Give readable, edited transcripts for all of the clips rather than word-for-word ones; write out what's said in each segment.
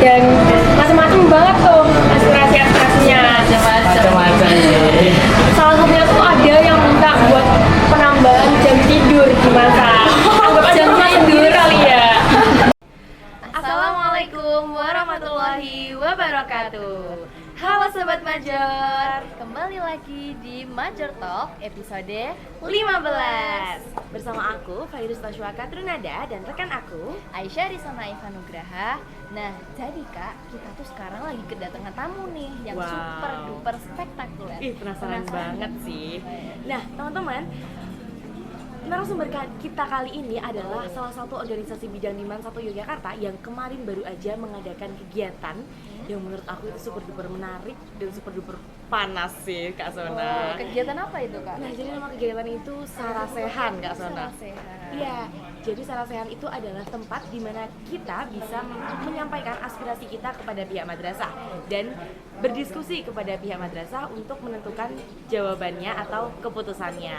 dan macam-macam banget tuh aspirasi-aspirasinya. Macam-macam sih. Salah satunya tuh ada yang minta buat penambahan jam tidur di masa. Anggap aja cuma sendiri kali ya. Assalamualaikum warahmatullahi wabarakatuh. Halo Sobat Major, kembali lagi di Major Talk episode 15 bersama aku Fairuz Tashwa Katrunada dan rekan aku Aisyah Rizana Ivanugraha. Nah, jadi Kak, kita tuh sekarang lagi kedatangan tamu nih yang super duper spektakuler. Penasaran banget sih. Nah, teman-teman, narasumber kita kali ini adalah salah satu organisasi bidang di Mansatu Yogyakarta yang kemarin baru aja mengadakan kegiatan yang menurut aku itu super duper menarik dan super duper panas sih Kak Sona. Kegiatan apa itu Kak? Nah, jadi nama kegiatan itu Sarasehan Kak Sona. Sarasehan. Iya, jadi Sarasehan itu adalah tempat di mana kita bisa menyampaikan aspirasi kita kepada pihak madrasah dan berdiskusi kepada pihak madrasah untuk menentukan jawabannya atau keputusannya.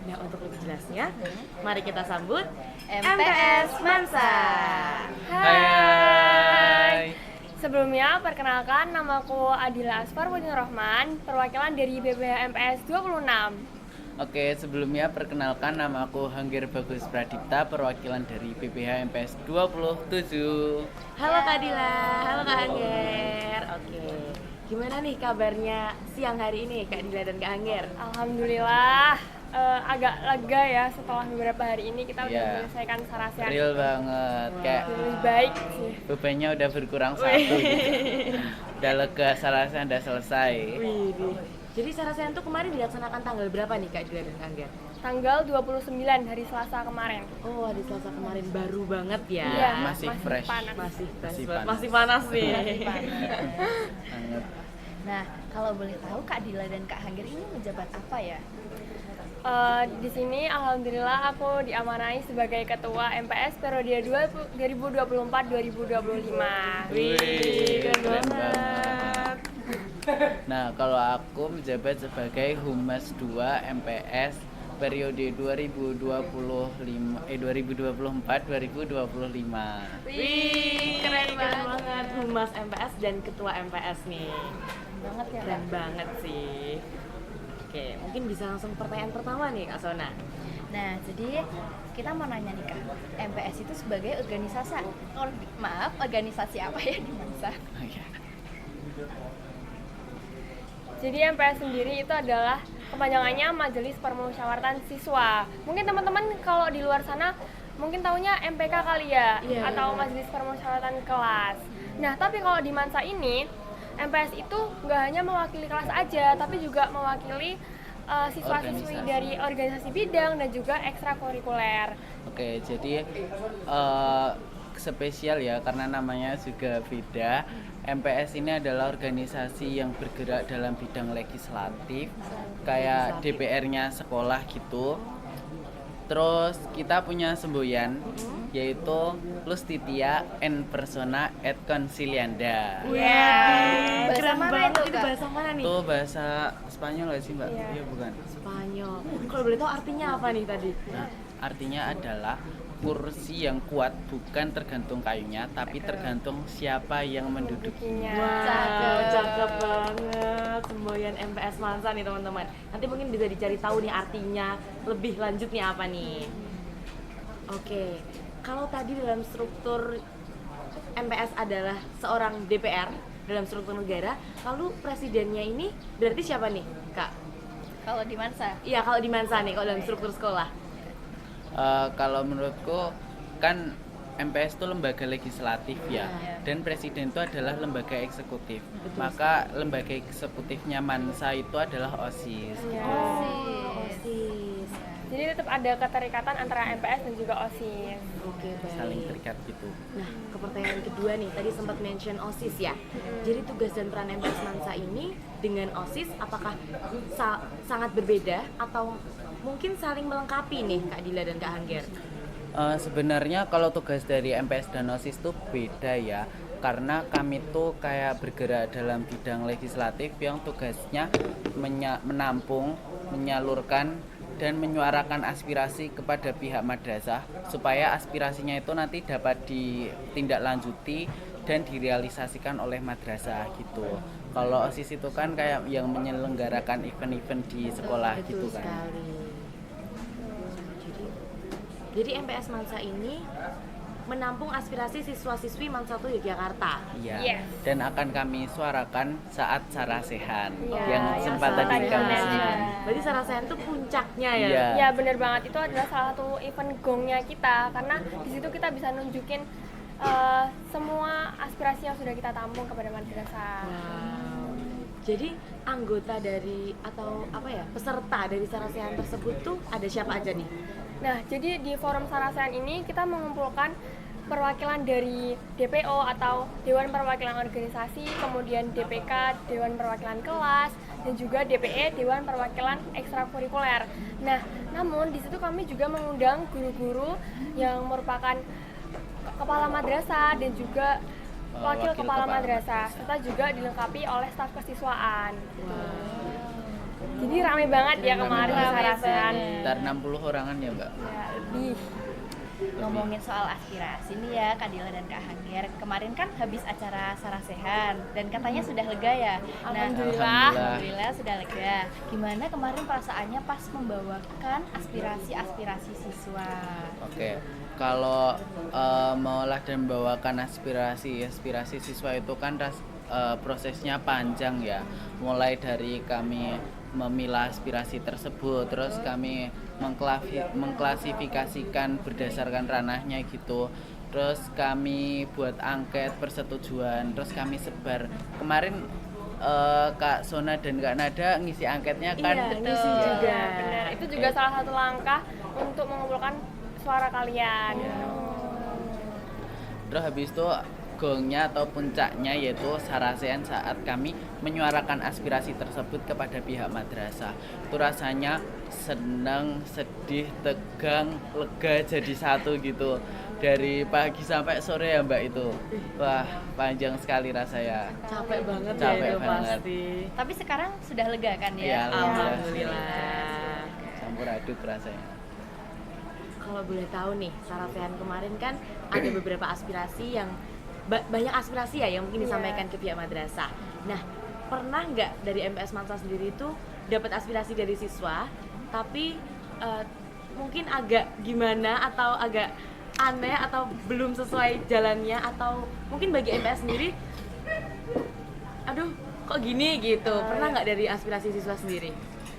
Nah, untuk lebih jelasnya, mari kita sambut MPS Mansa. Hai. Sebelumnya, perkenalkan namaku Adila Asfar Wadin Rohman, perwakilan dari BPH MPS 26. Oke, sebelumnya perkenalkan nama aku Hangger Bagus Pradipta, perwakilan dari PPH MPS 27. Halo Kak Dila, halo Kak Angger. Oke, gimana nih kabarnya siang hari ini Kak Dila dan Kak Angger? Alhamdulillah, agak lega ya setelah beberapa hari ini kita udah menyelesaikan Sarasehan. Real banget, kayak Lebih baik sih. bebannya udah berkurang satu gitu. Udah lega, Sarasehan udah selesai. Wih. Jadi Sarasehan tuh kemarin dilaksanakan tanggal berapa nih Kak Dila dan Kak Angger? Tanggal 29 hari Selasa kemarin. Oh, hari Selasa kemarin, baru banget ya. Iya, masih fresh. panas. Masih Masih panas. panas. Masih panas nih. Banget. Nah, kalau boleh tahu Kak Dila dan Kak Hangger ini menjabat apa ya? Di sini alhamdulillah aku diamanai sebagai ketua MPS periode 2024-2025. Wih, keren keren banget. Nah, kalau aku menjabat sebagai Humas 2 MPS periode 2024-2025. Wih, keren banget. Humas MPS dan ketua MPS nih. Banget ya Keren Kak. banget sih. Oke, mungkin bisa langsung pertanyaan pertama nih Kak Sona. Nah, jadi kita mau nanya nih Kak, MPS itu sebagai organisasi apa ya di Mansa? Oh, iya. Jadi MPS sendiri itu adalah kepanjangannya Majelis Permusyawaratan Siswa. Mungkin teman-teman kalau di luar sana mungkin taunya MPK kali ya, Iya. atau Majelis Permusyawaratan Kelas. Nah, tapi kalau di Mansa ini MPS itu nggak hanya mewakili kelas aja, tapi juga mewakili siswa-siswi Organisasi. dari organisasi bidang dan juga ekstrakurikuler. Oke, jadi spesial ya karena namanya juga beda. MPS ini adalah organisasi yang bergerak dalam bidang legislatif, kayak DPR-nya sekolah gitu. Terus kita punya semboyan yaitu Plus Titia en Persona et Concilianda. Wih, Bahasa keren mana banget. itu, Itu Kak? bahasa mana nih? Itu bahasa Spanyol nggak sih Mbak? Iya. Iya bukan. Spanyol. Kalau boleh tahu artinya apa nih tadi? Nah, artinya adalah kursi yang kuat bukan tergantung kayunya, tapi tergantung siapa yang mendudukinya. Wow, cakep banget. Semboyan MPS Mansa nih teman-teman. Nanti mungkin bisa dicari tahu nih artinya lebih lanjut nih apa nih. Oke, kalau tadi dalam struktur MPS adalah seorang DPR dalam struktur negara, lalu presidennya ini berarti siapa nih, Kak? Kalau di Mansa? Iya, kalau di Mansa nih, kalau dalam struktur sekolah. Kalau menurutku kan MPS itu lembaga legislatif ya, Iya. dan presiden itu adalah lembaga eksekutif. Maka lembaga eksekutifnya Mansa itu adalah OSIS. Ya. OSIS. Jadi tetap ada keterikatan antara MPS dan juga OSIS. Oke, Saling baik. terikat gitu. Nah, ke pertanyaan kedua nih, tadi sempat mention OSIS ya. Jadi tugas dan peran MPS Mansa ini dengan OSIS apakah sangat berbeda atau mungkin saling melengkapi nih Kak Dila dan Kak Hangger? Sebenarnya kalau tugas dari MPS dan OSIS itu beda ya, karena kami tuh kayak bergerak dalam bidang legislatif yang tugasnya menampung, menyalurkan dan menyuarakan aspirasi kepada pihak madrasah supaya aspirasinya itu nanti dapat ditindaklanjuti dan direalisasikan oleh madrasah gitu. Kalau OSIS itu kan kayak yang menyelenggarakan event-event di sekolah Betul gitu kan. sekali. Jadi MPS Mansa ini menampung aspirasi siswa-siswi Mansa 1 Yogyakarta. Iya. Yes. Dan akan kami suarakan saat Sarasehan Iya, yang yang sempat tadi tadi kami mention. singgung. Berarti Sarasehan itu puncaknya ya? Iya. Ya bener banget, itu adalah salah satu event gongnya kita karena di situ kita bisa nunjukin semua aspirasi yang sudah kita tampung kepada madrasah. Wow. Jadi anggota dari atau apa ya peserta dari Sarasehan tersebut tuh ada siapa aja nih? Nah, jadi di forum Sarasehan ini kita mengumpulkan perwakilan dari DPO atau Dewan Perwakilan Organisasi, kemudian DPK, Dewan Perwakilan Kelas, dan juga DPE, Dewan Perwakilan Ekstrakurikuler. Nah, namun di situ kami juga mengundang guru-guru yang merupakan kepala madrasah dan juga wakil kepala madrasah, serta juga dilengkapi oleh staf kesiswaan. Jadi rame banget ya kemarin di Sarasehan. Sekitar 60 orangan ya Mbak? Ya, lebih. Ngomongin soal aspirasi nih ya Kak Dila dan Kak Hangir, kemarin kan habis acara Sarasehan dan katanya sudah lega ya. Alhamdulillah. Alhamdulillah sudah lega. Gimana kemarin perasaannya pas membawakan aspirasi siswa? Oke, kalau mengolah dan membawakan aspirasi siswa itu kan prosesnya panjang ya. Mulai dari kami memilah aspirasi tersebut, terus kami mengklasifikasikan berdasarkan ranahnya gitu. Terus kami buat angket persetujuan, terus kami sebar. Kemarin Kak Sona dan Kak Nada ngisi angketnya kan? Iya, ngisi juga. Ya, benar. Itu juga salah satu langkah untuk mengumpulkan suara kalian. Terus habis itu gongnya atau puncaknya yaitu Sarasehan saat kami menyuarakan aspirasi tersebut kepada pihak madrasah. Itu rasanya senang, sedih, tegang, lega jadi satu gitu. Dari pagi sampai sore ya Mbak itu. Wah, panjang sekali rasanya. Capek banget Capek ya itu banget. pasti. Tapi sekarang sudah lega kan Iya, ya? Alhamdulillah. Campur aduk rasanya. Kalau boleh tahu nih, Sarasehan kemarin kan ada beberapa aspirasi yang banyak aspirasi ya yang mungkin disampaikan ke pihak madrasah. Nah, pernah nggak dari MPS Mansa sendiri itu dapat aspirasi dari siswa, tapi mungkin agak gimana atau agak aneh atau belum sesuai jalannya, atau mungkin bagi MPS sendiri, aduh kok gini gitu. Pernah nggak dari aspirasi siswa sendiri?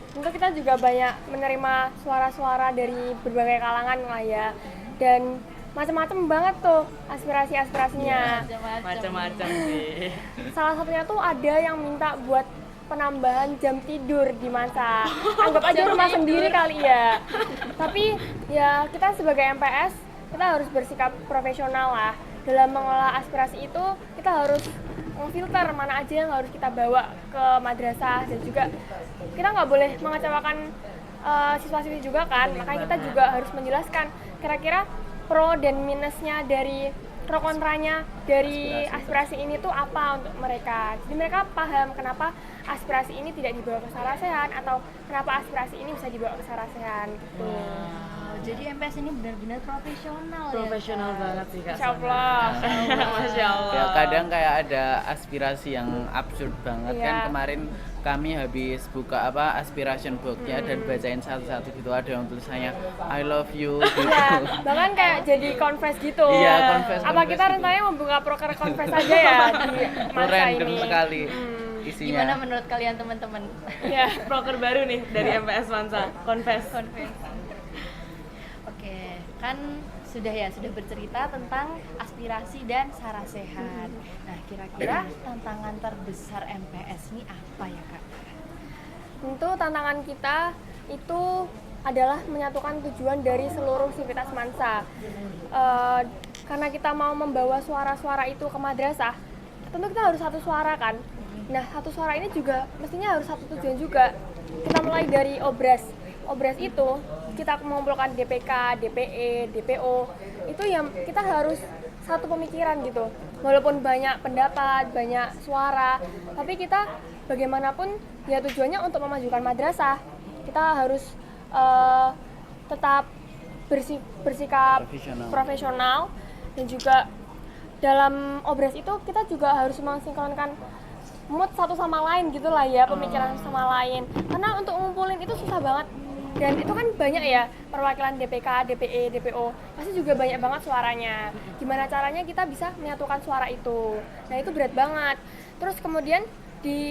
Tentu kita juga banyak menerima suara-suara dari berbagai kalangan lah ya. Dan macam-macam banget tuh aspirasi-aspirasinya. Macam-macam sih. Salah satunya tuh ada yang minta buat penambahan jam tidur di masa. Anggap aja rumah sendiri kali ya. Tapi ya kita sebagai MPS, kita harus bersikap profesional lah. Dalam mengolah aspirasi itu, kita harus memfilter mana aja yang harus kita bawa ke madrasah, dan juga kita nggak boleh mengecewakan siswa-siswi juga kan. Makanya kita juga harus menjelaskan kira-kira pro dan minusnya dari pro kontranya dari aspirasi ini tuh apa untuk mereka. Jadi mereka paham kenapa aspirasi ini tidak dibawa ke Sarasehan atau kenapa aspirasi ini bisa dibawa ke Sarasehan gitu. Jadi MPS ini benar-benar profesional ya. Profesional Kak? banget sih Kak. Masya Allah. Masya Allah. Ya kadang kayak ada aspirasi yang absurd banget Iya. kan. Kemarin kami habis buka aspiration box-nya dan bacain satu-satu gitu, ada yang tulisannya I love you gitu. Ya, bahkan kayak jadi confess gitu. Iya, confess Apa kita gitu. rencananya membuka proker confess aja ya di masa Random ini? sekali Gimana isinya. menurut kalian teman-teman? Ya. Proker baru nih dari MPS Mansa, Confess. Oke, kan sudah bercerita tentang aspirasi dan Sarasehan. Nah, kira-kira tantangan terbesar MPS ini apa ya Kak? Tentu tantangan kita itu adalah menyatukan tujuan dari seluruh sivitas Mansa. Karena kita mau membawa suara-suara itu ke madrasah, tentu kita harus satu suara kan. Nah, satu suara ini juga mestinya harus satu tujuan juga. Kita mulai dari obras. Obras itu kita mengumpulkan DPK, DPE, DPO. Itu yang kita harus satu pemikiran gitu. Walaupun banyak pendapat, banyak suara, tapi kita bagaimanapun ya tujuannya untuk memajukan madrasah. Kita harus tetap bersikap Profesional. profesional dan juga dalam obras itu kita juga harus mensinkronkan mood satu sama lain gitu lah ya, pemikiran sama lain. Karena untuk ngumpulin itu susah banget. Dan itu kan banyak ya perwakilan DPK, DPE, DPO. Pasti juga banyak banget suaranya. Gimana caranya kita bisa menyatukan suara itu? Nah, itu berat banget. Terus kemudian di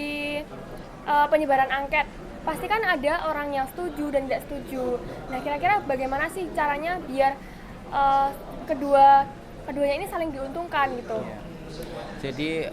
penyebaran angket, pasti kan ada orang yang setuju dan tidak setuju. Nah, kira-kira bagaimana sih caranya biar keduanya ini saling diuntungkan gitu? Jadi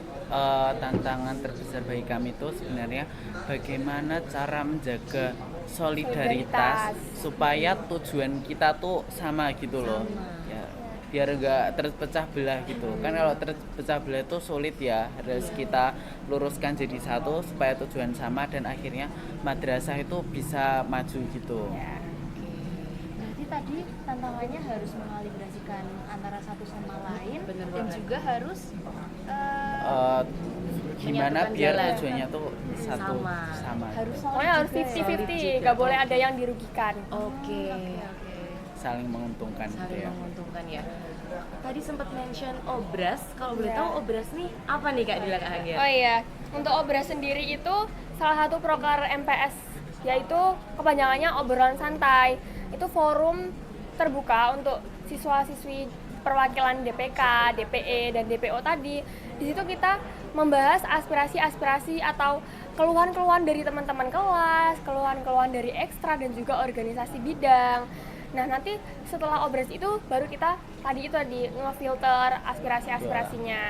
tantangan terbesar bagi kami itu sebenarnya bagaimana cara menjaga solidaritas supaya tujuan kita tuh sama gitu loh. Ya, biar nggak terpecah belah gitu. Kan kalau terpecah belah itu sulit ya. Harus kita luruskan jadi satu supaya tujuan sama dan akhirnya madrasah itu bisa maju gitu. Berarti tadi tantangannya harus mengalibrasikan antara satu sama lain Bener dan banget. juga harus Gimana Menyatukan biar jalan. tujuannya tuh satu Sama. sama harus gitu. Pokoknya harus solid juga ya. 50-50, nggak boleh ada yang dirugikan. Oke. Saling menguntungkan gitu Saling ya. menguntungkan ya. Tadi sempat mention obras. Kalau boleh Iya. tahu obras nih apa nih Kak Dila, Kak Angger? Oh iya, untuk obras sendiri itu salah satu proker MPS, yaitu kepanjangannya obrolan santai. Itu forum terbuka untuk siswa-siswi perwakilan DPK, DPE, dan DPO tadi. Di situ kita membahas aspirasi-aspirasi atau keluhan-keluhan dari teman-teman kelas, keluhan-keluhan dari ekstra dan juga organisasi bidang. Nah, nanti setelah obras itu baru kita tadi ngefilter aspirasi-aspirasinya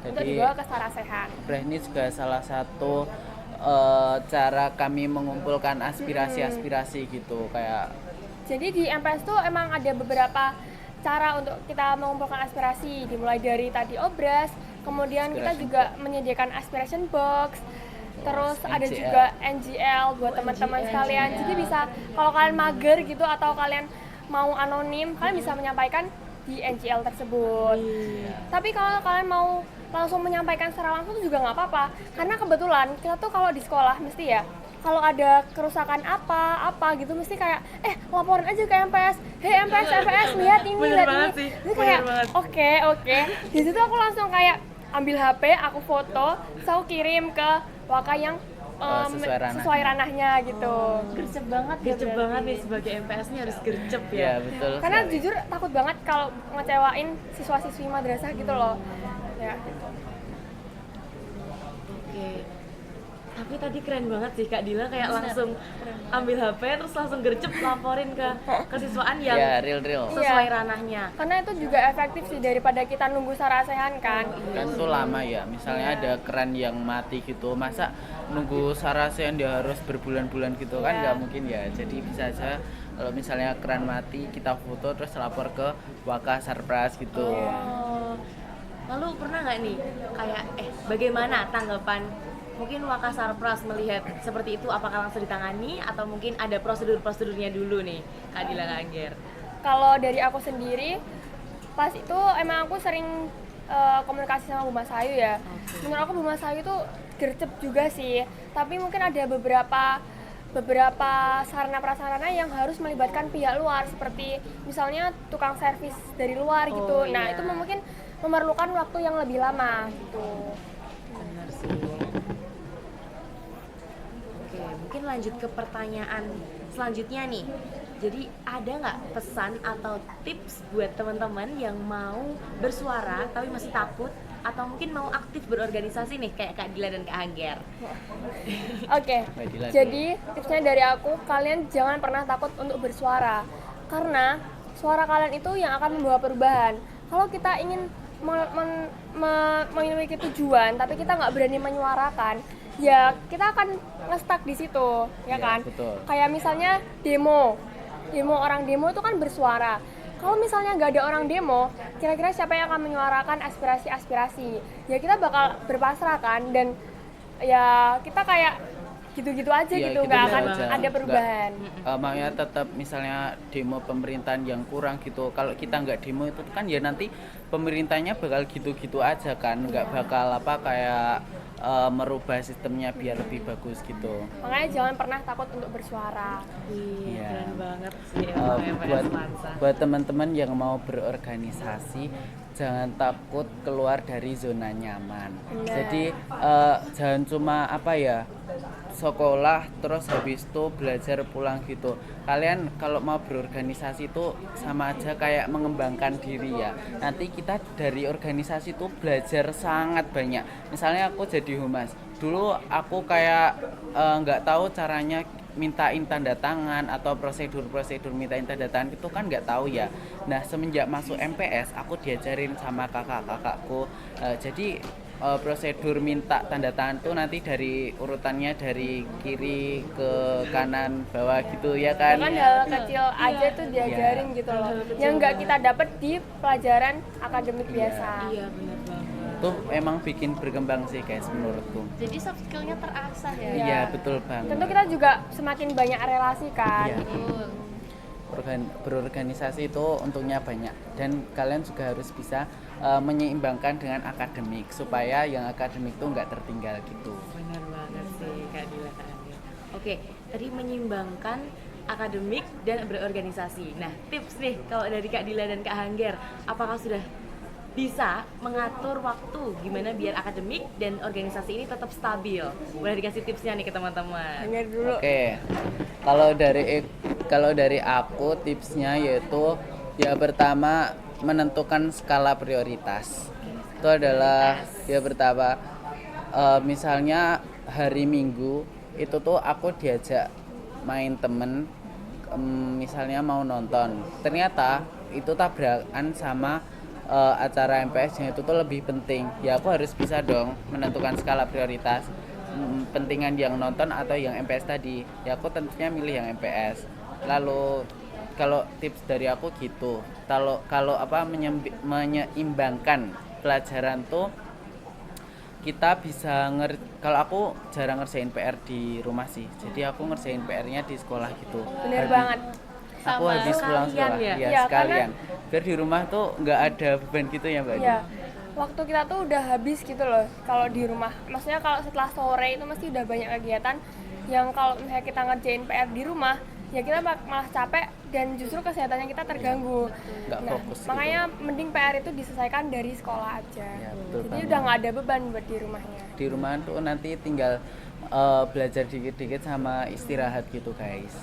untuk Jadi- dibawa ke Sara Sehat. Obras ini juga salah satu cara kami mengumpulkan aspirasi-aspirasi gitu kayak Jadi di MPS tuh emang ada beberapa cara untuk kita mengumpulkan aspirasi, dimulai dari tadi obras, kemudian kita Aspiration juga menyediakan aspiration box, terus ada NGL. juga NGL buat teman-teman sekalian. Jadi bisa kalau kalian mager gitu atau kalian mau anonim, kalian bisa menyampaikan di NGL tersebut. Tapi kalau kalian mau langsung menyampaikan secara langsung itu juga nggak apa-apa, karena kebetulan kita tuh kalau di sekolah mesti ya kalau ada kerusakan apa gitu mesti kayak laporin aja ke MPS, hei MPS lihat ini Bener lihat banget ini. sih, Itu bener kayak banget. oke. Di situ aku langsung kayak ambil HP, aku foto, terus aku kirim ke Waka yang sesuai ranahnya gitu. gercep banget ya Gercep berarti. banget nih sebagai MPS nih harus gercep ya ya. betul Karena sekali. jujur takut banget kalau ngecewain siswa-siswi madrasah gitu loh. Ya. Oke. Tapi tadi keren banget sih Kak Dila kayak langsung ambil HP terus langsung gercep laporin ke kesiswaan yang ya real sesuai Iya. ranahnya. Karena itu juga efektif sih daripada kita nunggu sarasehan kan. kan itu lama ya misalnya ada keran yang mati gitu masa nunggu sarasen dia harus berbulan-bulan gitu kan Iya. nggak mungkin ya jadi bisa aja kalau misalnya keran mati kita foto terus lapor ke Waka Sarpras gitu. Oh. Lalu pernah nggak nih kayak bagaimana tanggapan mungkin Waka Sarpras melihat seperti itu, apakah langsung ditangani atau mungkin ada prosedurnya dulu nih Kak Dila, Kak Angger? Kalau dari aku sendiri, pas itu emang aku sering komunikasi sama Bu Mas Ayu ya. Menurut aku Bu Mas Ayu tuh gercep juga sih, tapi mungkin ada beberapa sarana prasarana yang harus melibatkan pihak luar seperti misalnya tukang servis dari luar gitu. Nah, iya. itu mungkin memerlukan waktu yang lebih lama gitu. Benar sih. Oke, mungkin lanjut ke pertanyaan selanjutnya nih. Jadi ada nggak pesan atau tips buat teman-teman yang mau bersuara tapi masih takut atau mungkin mau aktif berorganisasi nih kayak Kak Dila dan Kak Angger? Oke, Mbak Dila dulu. jadi tipsnya dari aku, kalian jangan pernah takut untuk bersuara. Karena suara kalian itu yang akan membawa perubahan. Kalau kita ingin memiliki tujuan, tapi kita nggak berani menyuarakan, ya kita akan nge-stuck di situ, ya Iya, kan? betul. Kayak misalnya orang demo itu kan bersuara. Kalau misalnya nggak ada orang demo, kira-kira siapa yang akan menyuarakan aspirasi-aspirasi? Ya kita bakal berpasrah kan, dan ya kita kayak gitu-gitu aja Iya, gitu, nggak gitu akan aja. ada perubahan. Maunya tetap misalnya demo pemerintahan yang kurang gitu kalau kita nggak demo itu kan ya nanti pemerintahnya bakal gitu-gitu aja kan nggak bakal kayak merubah sistemnya biar lebih bagus gitu. Makanya jangan pernah takut untuk bersuara. Iya, Iya. keren banget sih buat MPS Mansa. buat teman-teman yang mau berorganisasi jangan takut keluar dari zona nyaman. Benar. Jadi jangan cuma apa ya, sekolah terus habis itu belajar pulang gitu. Kalian kalau mau berorganisasi itu sama aja kayak mengembangkan diri ya. Nanti kita dari organisasi itu belajar sangat banyak. Misalnya aku jadi humas, dulu aku kayak nggak tahu caranya mintain tanda tangan atau prosedur-prosedur mintain tanda tangan itu kan nggak tahu ya. Nah semenjak masuk MPS aku diajarin sama kakak-kakakku. Jadi prosedur minta tanda tangan tuh nanti dari urutannya dari kiri ke kanan bawah gitu ya kan. Bahkan hal kecil aja tuh diajarin gitu loh, yang nggak kita dapat di pelajaran akademik biasa. Iya benar banget. Tuh emang bikin berkembang sih guys menurutku. Jadi soft skillnya terasah ya. Iya. Iya betul banget. Tentu kita juga semakin banyak relasi kan. Iya. Betul. Berorganisasi itu untungnya banyak dan kalian juga harus bisa menyeimbangkan dengan akademik supaya yang akademik tuh nggak tertinggal gitu. Benar banget sih Kak Dila, Kak Angger. Oke, tadi menyeimbangkan akademik dan berorganisasi. Nah, tips nih kalau dari Kak Dila dan Kak Angger, apakah sudah bisa mengatur waktu gimana biar akademik dan organisasi ini tetap stabil? Boleh dikasih tipsnya nih ke teman-teman. Dengar dulu. Oke, kalau dari aku tipsnya yaitu ya pertama menentukan skala prioritas. Itu adalah ya pertama misalnya hari Minggu itu tuh aku diajak main temen, misalnya mau nonton. Ternyata itu tabrakan sama acara MPS yang itu tuh lebih penting. Ya aku harus bisa dong menentukan skala prioritas. Pentingan yang nonton atau yang MPS tadi. Ya aku tentunya milih yang MPS. Lalu kalau tips dari aku gitu. Kalau apa menyeimbangkan pelajaran tuh kita bisa kalau aku jarang ngerjain PR di rumah sih. Jadi aku ngerjain PR-nya di sekolah gitu. Bener banget. Aku Sama. habis pulang Sekalian sekolah ya? ya, Iya, sekalian. Biar di rumah tuh nggak ada beban gitu ya Mbak. Iya. Waktu kita tuh udah habis gitu loh kalau di rumah. Maksudnya kalau setelah sore itu mesti udah banyak kegiatan yang kalau misalnya kita ngerjain PR di rumah, ya kita malah capek dan justru kesehatannya kita terganggu. Nggak Nah, fokus gitu. makanya mending PR itu diselesaikan dari sekolah aja. Ya, betul Jadi banget. udah nggak ada beban buat di rumahnya. Di rumah tuh nanti tinggal belajar dikit-dikit sama istirahat gitu guys.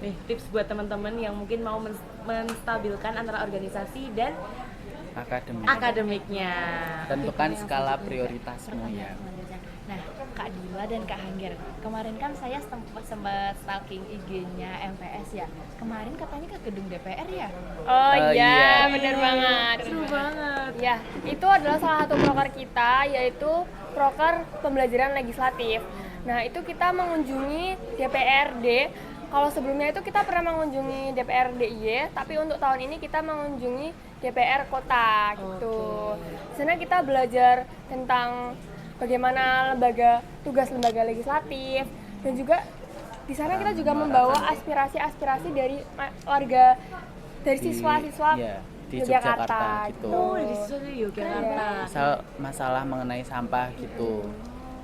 Nih, tips buat teman-teman yang mungkin mau menstabilkan antara organisasi dan Akademik. akademiknya. Tentukan skala prioritasmu ya. Nah, Kak Dila dan Kak Hangger, kemarin kan saya sempat stalking IG-nya MPS ya. Kemarin katanya ke gedung DPR ya? Oh iya. iya, bener banget. Seru banget. Ya, itu adalah salah satu proker kita, yaitu proker pembelajaran legislatif. Nah, itu kita mengunjungi DPRD. Kalau sebelumnya itu kita pernah mengunjungi DPRD DIY, tapi untuk tahun ini kita mengunjungi DPR Kota gitu. Di sana kita belajar tentang bagaimana tugas lembaga legislatif, dan juga di sana kita juga membawa aspirasi-aspirasi dari warga, dari siswa-siswa Iya, di Yogyakarta Yogyakarta gitu. gitu. Oh, di situ di Yogyakarta. Misal masalah mengenai sampah gitu.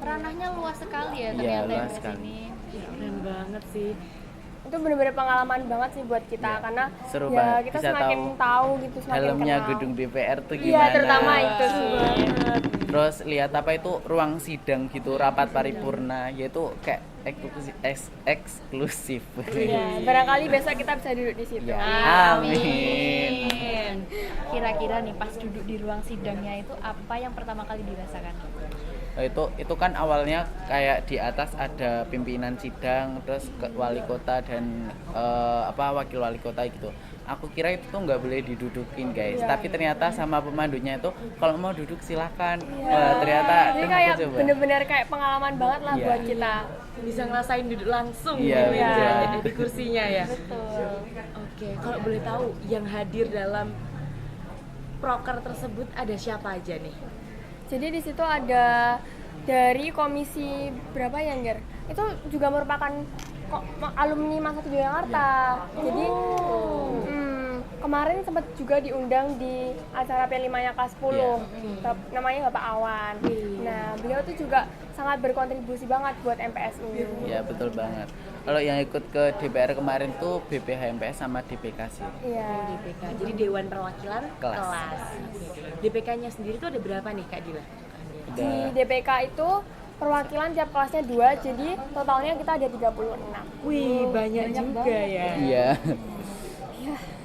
Ranahnya luas sekali ya Iya, ternyata luas yang di sekali. sini. Keren banget sih. Itu benar-benar pengalaman banget sih buat kita, Iya, karena seru ya banget. kita Bisa semakin tahu gitu, semakin Dalamnya kenal. gedung DPR tuh Iya, gimana? terutama itu sih. Terus lihat apa itu ruang sidang gitu, rapat paripurna, yaitu kayak eksklusif. Iya, barangkali besok kita bisa duduk di situ. Iya. Amin. Kira-kira nih pas duduk di ruang sidangnya itu apa yang pertama kali dirasakan? Nah, itu kan awalnya kayak di atas ada pimpinan sidang, terus wali kota dan wakil wali kota gitu. Aku kira itu tuh nggak boleh didudukin guys, Iya. tapi ternyata sama pemandunya itu kalau mau duduk silakan. Iya. Wah, ternyata Jadi aku kayak coba. bener-bener kayak pengalaman banget lah Iya. buat kita. Bisa ngerasain duduk langsung Iya, gitu ya, betul. di kursinya ya. Betul. Oke, kalau boleh tahu yang hadir dalam proker tersebut ada siapa aja nih? Jadi di situ ada dari komisi berapa ya, Nger? Itu juga merupakan alumni Masa 7 Jakarta. Jadi kemarin sempat juga diundang di acara P5-nya K10. Namanya Bapak Awan. Nah, beliau tuh juga sangat berkontribusi banget buat MPS ini. Ya betul banget. Kalau yang ikut ke DPR kemarin tuh BPH MPS sama DPK sih. Iya. DPK. Jadi Dewan Perwakilan Kelas. Kelas. DPK-nya sendiri tuh ada berapa nih Kak Dila? Di DPK itu perwakilan tiap kelasnya 2, jadi totalnya kita ada 36. Wih, banyak juga ya. Iya.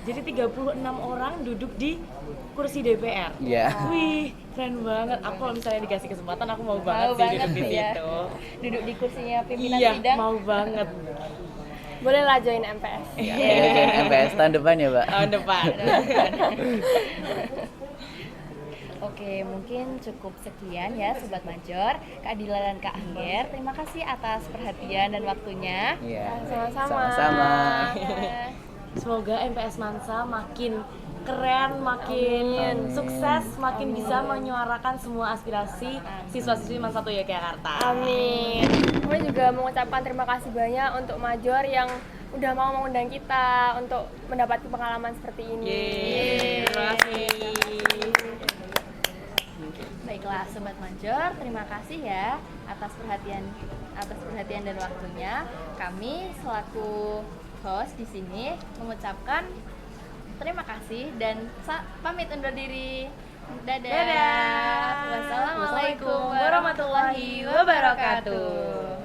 Jadi 36 orang duduk di kursi DPR. Iya. Wih, keren banget. Aku kalau misalnya dikasih kesempatan aku mau banget sih banget duduk di ya. situ. Duduk di kursinya pimpinan Iya, sidang. mau banget. Boleh lah join MPS. MPS tahun depan ya, Pak. Tahun depan. Oke, mungkin cukup sekian ya Sobat Major, Kak Dila dan Kak Angger. Terima kasih atas perhatian dan waktunya. Iya. Sama-sama. Sama-sama. Semoga MPS Mansa makin keren, makin Amin. sukses, makin bisa menyuarakan semua aspirasi siswa-siswi Mansa 1 Yogyakarta. Amin. Kami juga mengucapkan terima kasih banyak untuk Major yang udah mau mengundang kita untuk mendapat pengalaman seperti ini. Yeay, terima kasih. Baiklah Sobat Major, terima kasih ya atas perhatian dan waktunya. Kami selaku host di sini mengucapkan terima kasih dan pamit undur diri. Dadah. Dadah. Wassalamualaikum warahmatullahi wabarakatuh.